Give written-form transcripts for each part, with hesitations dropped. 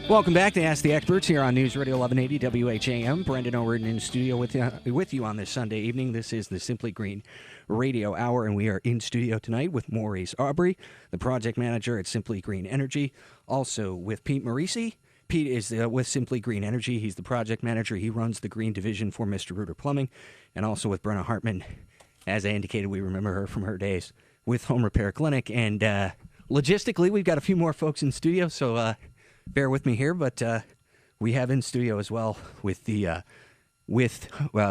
Welcome back to Ask the Experts here on News Radio 1180 WHAM. Brendan Overton in studio with you on this Sunday evening. This is the Simply Green Radio Hour, and we are in studio tonight with Maurice Aubry, the project manager at Simply Green Energy. Also with Pete Morici. Pete is with Simply Green Energy. He's the project manager. He runs the green division for Mr. Rooter Plumbing. And also with Brenna Hartmann. As I indicated, we remember her from her days with Home Repair Clinic. And logistically, we've got a few more folks in studio, so bear with me here, but we have in studio as well with the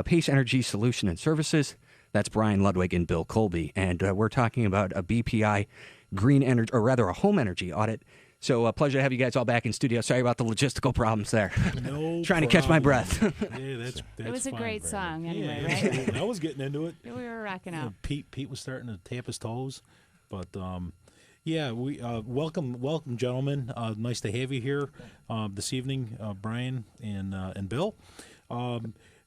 Pace Energy Solution and Services. That's Brian Ludwig and Bill Colby, and we're talking about a BPI green energy, or rather a home energy audit. So a pleasure to have you guys all back in studio. Sorry about the logistical problems there. No Trying to catch my breath. Yeah, that's it was a fine, great Brandon. song anyway, Yeah, right? absolutely. I was getting into it. We were rocking out. Pete was starting to tap his toes, but yeah, we welcome, gentlemen. Nice to have you here this evening, Brian and Bill.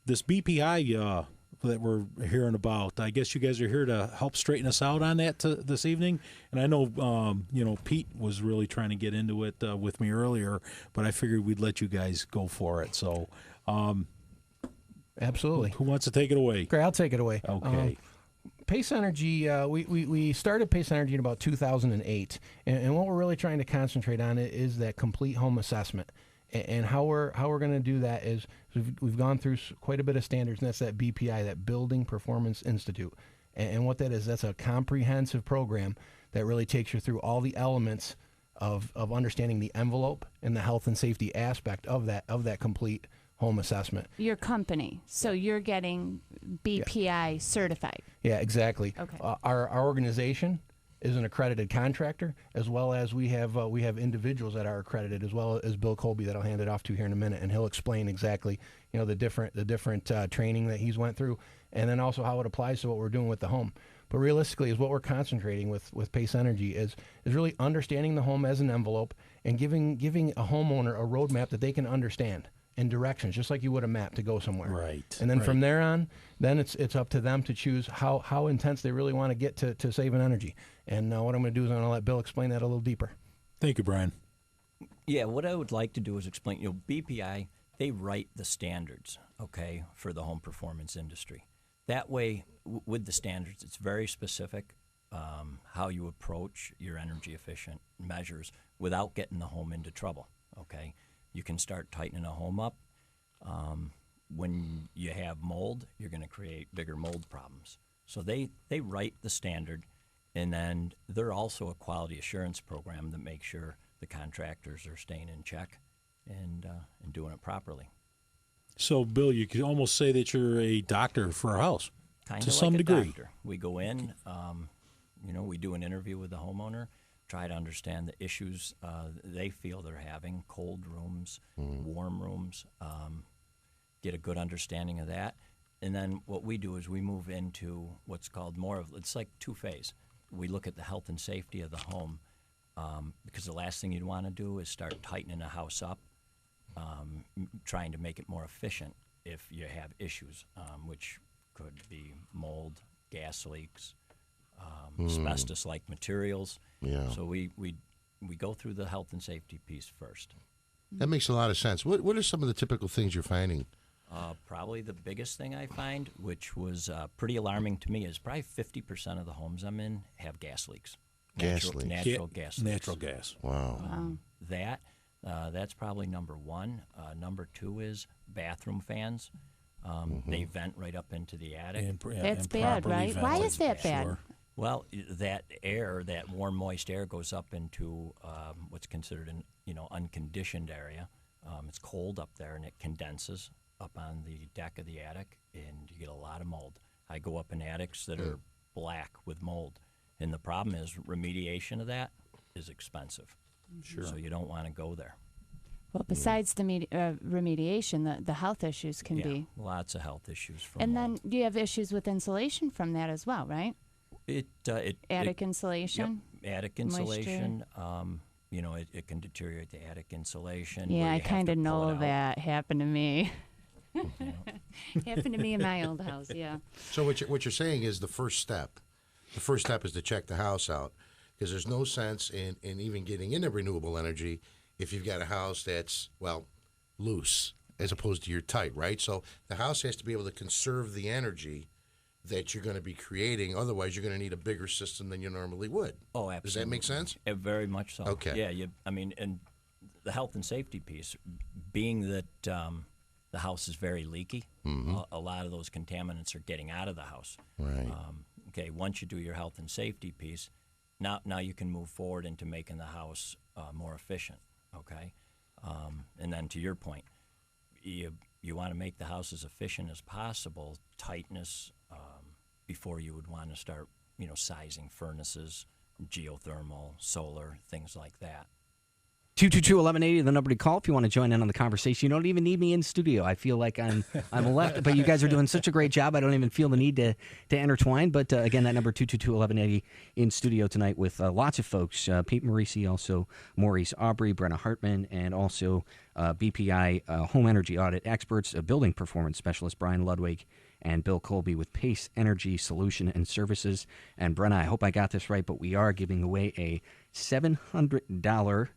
This BPI that we're hearing about, I guess you guys are here to help straighten us out on that this evening. And I know Pete was really trying to get into it with me earlier, but I figured we'd let you guys go for it. So, absolutely. Who wants to take it away? Great, I'll take it away. Okay. Pace Energy, we started Pace Energy in about 2008, and what we're really trying to concentrate on is that complete home assessment. And how we're going to do that is we've gone through quite a bit of standards, and that's that BPI, that Building Performance Institute. And what that is, that's a comprehensive program that really takes you through all the elements of understanding the envelope and the health and safety aspect of that complete home assessment. Your company, so you're getting BPI certified. Yeah, exactly. Okay. Our organization is an accredited contractor, as well as we have individuals that are accredited, as well as Bill Colby that I'll hand it off to here in a minute, and he'll explain exactly the different training that he's went through, and then also how it applies to what we're doing with the home. But realistically, is what we're concentrating with Pace Energy is really understanding the home as an envelope and giving a homeowner a roadmap that they can understand, and directions, just like you would a map to go somewhere. Right. And then from there on, then it's up to them to choose how intense they really want to get to saving energy. And what I'm going to do is I'm going to let Bill explain that a little deeper. Thank you, Brian. Yeah, what I would like to do is explain, BPI, they write the standards, okay, for the home performance industry. That way, with the standards, it's very specific how you approach your energy efficient measures without getting the home into trouble, okay? You can start tightening a home up. When you have mold, you're going to create bigger mold problems. So they write the standard, and then they're also a quality assurance program that makes sure the contractors are staying in check and doing it properly. So, Bill, you could almost say that you're a doctor for a house, Kind to of some like degree. A doctor. We go in, we do an interview with the homeowner, try to understand the issues they feel they're having, cold rooms, warm rooms, get a good understanding of that. And then what we do is we move into what's called it's like two-phase. We look at the health and safety of the home because the last thing you'd want to do is start tightening a house up, trying to make it more efficient if you have issues, which could be mold, gas leaks, asbestos-like materials. Yeah. So we go through the health and safety piece first. That makes a lot of sense. What are some of the typical things you're finding? Probably the biggest thing I find, which was pretty alarming to me, is probably 50% of the homes I'm in have gas leaks. Gas leaks. Natural gas leaks. Natural gas. Wow. That's probably number one. Number two is bathroom fans. They vent right up into the attic. That's bad, right? Why is that bad? Sure. Well, that air, that warm, moist air, goes up into what's considered an unconditioned area. It's cold up there, and it condenses up on the deck of the attic, and you get a lot of mold. I go up in attics that are black with mold, and the problem is remediation of that is expensive. Sure. So you don't want to go there. Well, besides the remediation, the health issues can be. Lots of health issues from And mold. then you have issues with insulation from that as well, right? Attic insulation. Yep, attic insulation. It can deteriorate the attic insulation. Yeah, where I you have kind to of pull know it out. that happened to me. Happened to me in my old house, yeah. So what you're saying is the first step is to check the house out, because there's no sense in even getting into renewable energy if you've got a house that's, well, loose as opposed to your tight, right? So the house has to be able to conserve the energy that you're going to be creating. Otherwise, you're going to need a bigger system than you normally would. Oh, absolutely. Does that make sense? Very much so. Okay. Yeah, and the health and safety piece, being that the house is very leaky, a lot of those contaminants are getting out of the house. Right. Okay, once you do your health and safety piece, now you can move forward into making the house more efficient, okay? And then to your point, you want to make the house as efficient as possible, tightness, before you would want to start, sizing furnaces, geothermal, solar, things like that. 222-1180, the number to call if you want to join in on the conversation. You don't even need me in studio. I feel like I'm left, but you guys are doing such a great job. I don't even feel the need to intertwine. But again, that number 222-1180 in studio tonight with lots of folks. Pete Morici, also Maurice Aubry, Brenna Hartmann, and also BPI home energy audit experts, building performance specialist Brian Ludwig, and Bill Colby with Pace Energy Solution and Services. And Brenna, I hope I got this right, but we are giving away a $700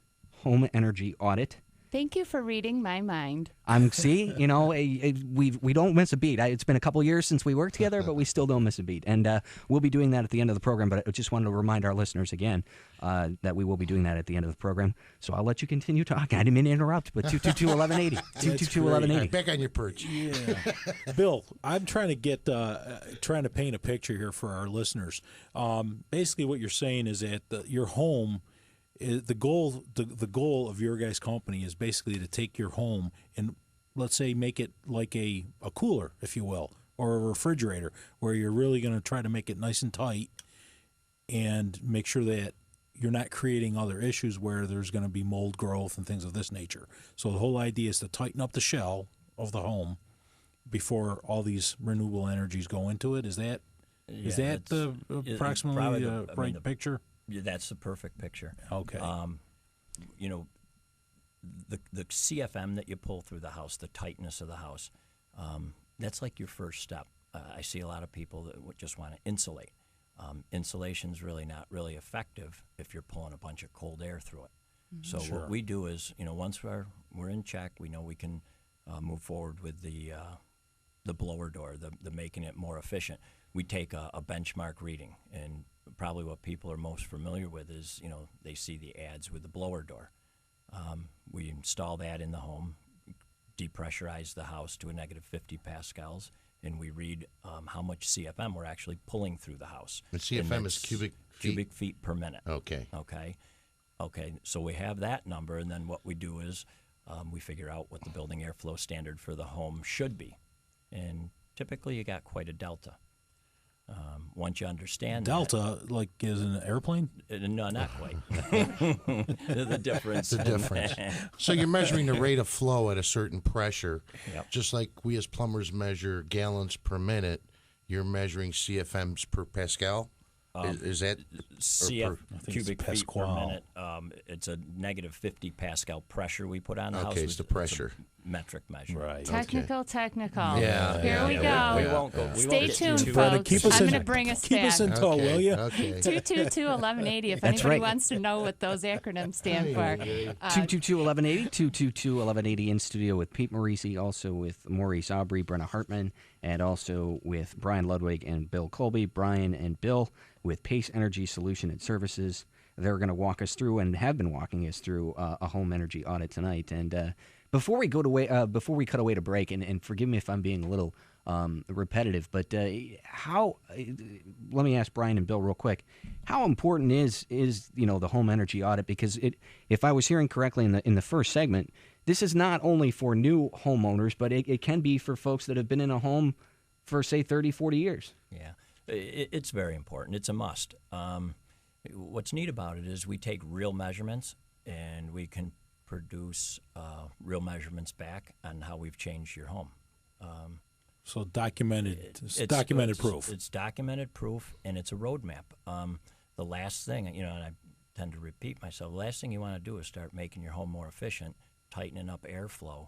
home energy audit. Thank you for reading my mind. See, we don't miss a beat. It's been a couple years since we worked together, but we still don't miss a beat. And we'll be doing that at the end of the program, but I just wanted to remind our listeners again that we will be doing that at the end of the program. So I'll let you continue talking. I didn't mean to interrupt, but 222-1180. 222-1180. Back on your perch. Yeah. Bill, I'm trying to paint a picture here for our listeners. Basically what you're saying is that your home, the goal of your guys' company is basically to take your home and, let's say, make it like a cooler, if you will, or a refrigerator, where you're really going to try to make it nice and tight and make sure that you're not creating other issues where there's going to be mold growth and things of this nature. So the whole idea is to tighten up the shell of the before all these renewable energies go into it. Is that the approximately right picture? Yeah, that's the perfect picture. Okay. The CFM that you pull through the house, the tightness of the house, that's like your first step. I see a lot of people that would just want to insulate. Insulation's really not really effective if you're pulling a bunch of cold air through it. So what we do is, once we're in check, we know we can move forward with the blower door, the making it more efficient. We take a benchmark reading, and probably what people are most familiar with is, they see the ads with the blower door. We install that in the home, depressurize the house to a negative 50 pascals, and we read how much CFM we're actually pulling through the house. And CFM is cubic feet? Cubic feet per minute. Okay. Okay, so we have that number, and then what we do is we figure out what the building airflow standard for the home should be. And typically you got quite a delta. Once you understand delta, like is an airplane? No, not quite. The difference. The difference. So you're measuring the rate of flow at a certain pressure. Yep. Just like we as plumbers measure gallons per minute, you're measuring CFMs per Pascal? Is that CF cubic feet per minute? It's a negative 50 Pascal pressure we put on the house. Okay, it's the pressure. Metric measure. Right. Technical. Yeah. Here we go. We won't go. Stay tuned, too folks. Keep us I'm in- going to bring us Keep back. us in tow, will you? Okay. 222-1180 if That's anybody right. wants to know what those acronyms stand for. 222-1180, 222-1180 in studio with Pete Morici, also with Maurice Aubry, Brenna Hartmann, and also with Brian Ludwig and Bill Colby. Brian and Bill with Pace Energy Solution and Services. They're going to walk us through and have been walking us through a home energy audit tonight. And before we cut away to break, and forgive me if I'm being a little repetitive, but let me ask Brian and Bill real quick, how important is the home energy audit? Because if I was hearing correctly in the first segment, this is not only for new homeowners, but it can be for folks that have been in a home for, say, 30, 40 years. Yeah, it's very important. It's a must. What's neat about it is we take real measurements and we can produce real measurements back on how we've changed your home. So documented proof. It's documented proof, and it's a roadmap. The last thing, and I tend to repeat myself, the last thing you want to do is start making your home more efficient, tightening up airflow.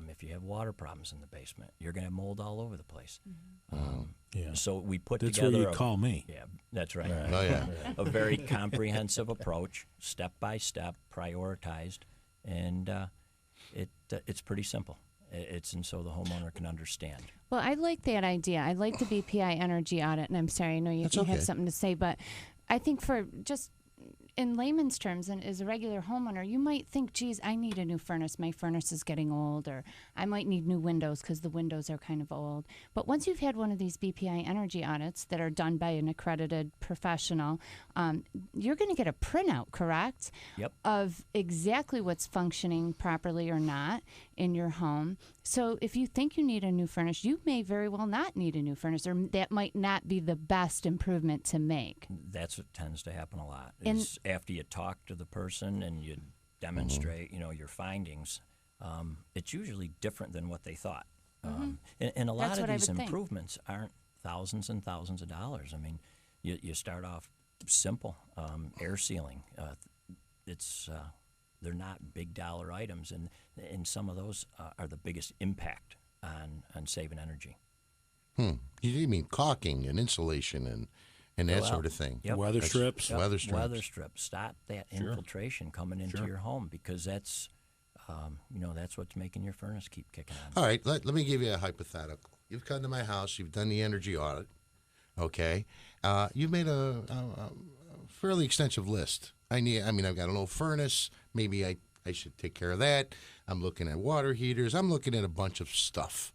If you have water problems in the basement, you're going to have mold all over the place. Yeah. So we put That's together where you call me. Yeah, that's right. Oh, yeah. A very comprehensive approach, step by step, prioritized, and it's pretty simple. And so the homeowner can understand. Well, I like that idea. I like the BPI energy audit, and I'm sorry, I know you okay. have something to say, but I think for just in layman's terms, and as a regular homeowner, you might think, geez, I need a new furnace. My furnace is getting old, or I might need new windows because the windows are kind of old. But once you've had one of these BPI energy audits that are done by an accredited professional, you're going to get a printout, correct? Yep. Of exactly what's functioning properly or not in your home. So if you think you need a new furnace, you may very well not need a new furnace, or that might not be the best improvement to make. That's what tends to happen a lot. And- Is after you talk to the person and you demonstrate, your findings, it's usually different than what they thought. And a lot That's of what I these would think. improvements aren't thousands and thousands of dollars. I mean, you start off simple, air sealing. They're not big dollar items, and some of those are the biggest impact on saving energy. You mean caulking and insulation and that sort of thing? Yep. Weather strips. Yep. Weather strips. Weather strips. Stop that infiltration coming into your home, because that's that's what's making your furnace keep kicking on. All right, let me give you a hypothetical. You've come to my house. You've done the energy audit. Okay, you've made a fairly extensive list. I've got an old furnace. Maybe I should take care of that. I'm looking at water heaters. I'm looking at a bunch of stuff.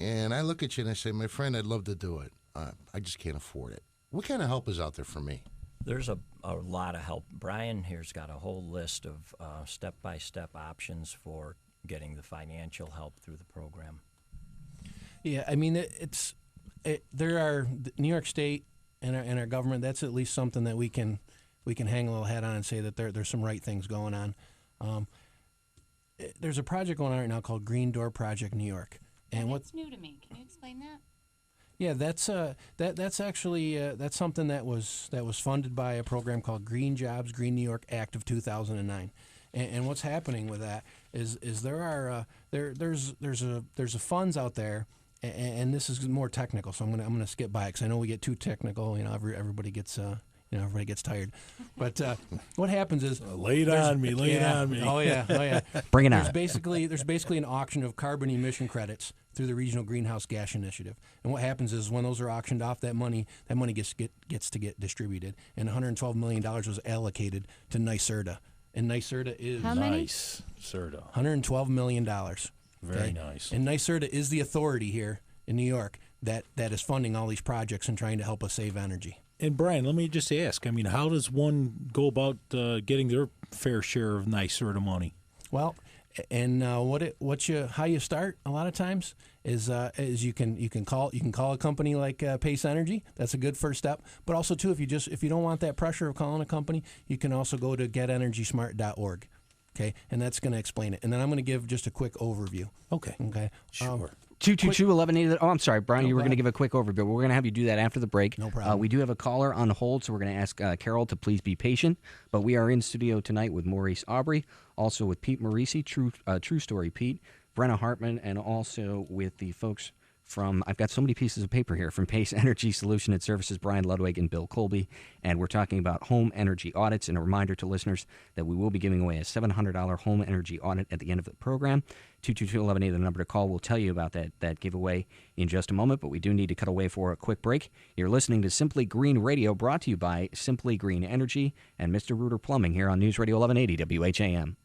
And I look at you and I say, my friend, I'd love to do it. I just can't afford it. What kind of help is out there for me? There's a lot of help. Brian here's got a whole list of step-by-step options for getting the financial help through the program. Yeah, I mean, there are New York State and our government. That's at least something that we can hang a little hat on and say that there's some right things going on. There's a project going on right now called Green Door Project New York, and That's new to me. Can you explain that? Yeah, that's actually that's something that was funded by a program called Green Jobs Green New York Act of 2009. And what's happening with that is there's a funds out there, and this is more technical, so I'm gonna skip by it because I know we get too technical. Everybody gets everybody gets tired. But what happens is Lay it on me. Oh yeah. Bring it on. There's basically an auction of carbon emission credits through the Regional Greenhouse Gas Initiative. And what happens is when those are auctioned off, that money gets to get distributed. And $112 million was allocated to NYSERDA. And NYSERDA is How many? Nice. Serta. $112 million. Very nice. And NYSERDA is the authority here in New York that is funding all these projects and trying to help us save energy. And Brian, let me just ask. I mean, how does one go about getting their fair share of NYSERDA money? Well, and how you start a lot of times is you can call a company like Pace Energy. That's a good first step. But also too, if you don't want that pressure of calling a company, you can also go to getenergysmart.org. Okay, and that's going to explain it. And then I'm going to give just a quick overview. Okay. Sure. 222-1180. Oh, I'm sorry, Brian. No, you were go going to ahead. give a quick overview. We're going to have you do that after the break. No problem. We do have a caller on hold, so we're going to ask Carol to please be patient. But we are in studio tonight with Maurice Aubry, also with Pete Morici, True Story Pete, Brenna Hartmann, and also with the folks from, I've got so many pieces of paper here, from Pace Energy Solution and Services, Brian Ludwig and Bill Colby. And we're talking about home energy audits. And a reminder to listeners that we will be giving away a $700 home energy audit at the end of the program. 222-1180, the number to call. We'll tell you about that giveaway in just a moment, but we do need to cut away for a quick break. You're listening to Simply Green Radio, brought to you by Simply Green Energy and Mr. Reuter Plumbing here on News Radio 1180 WHAM.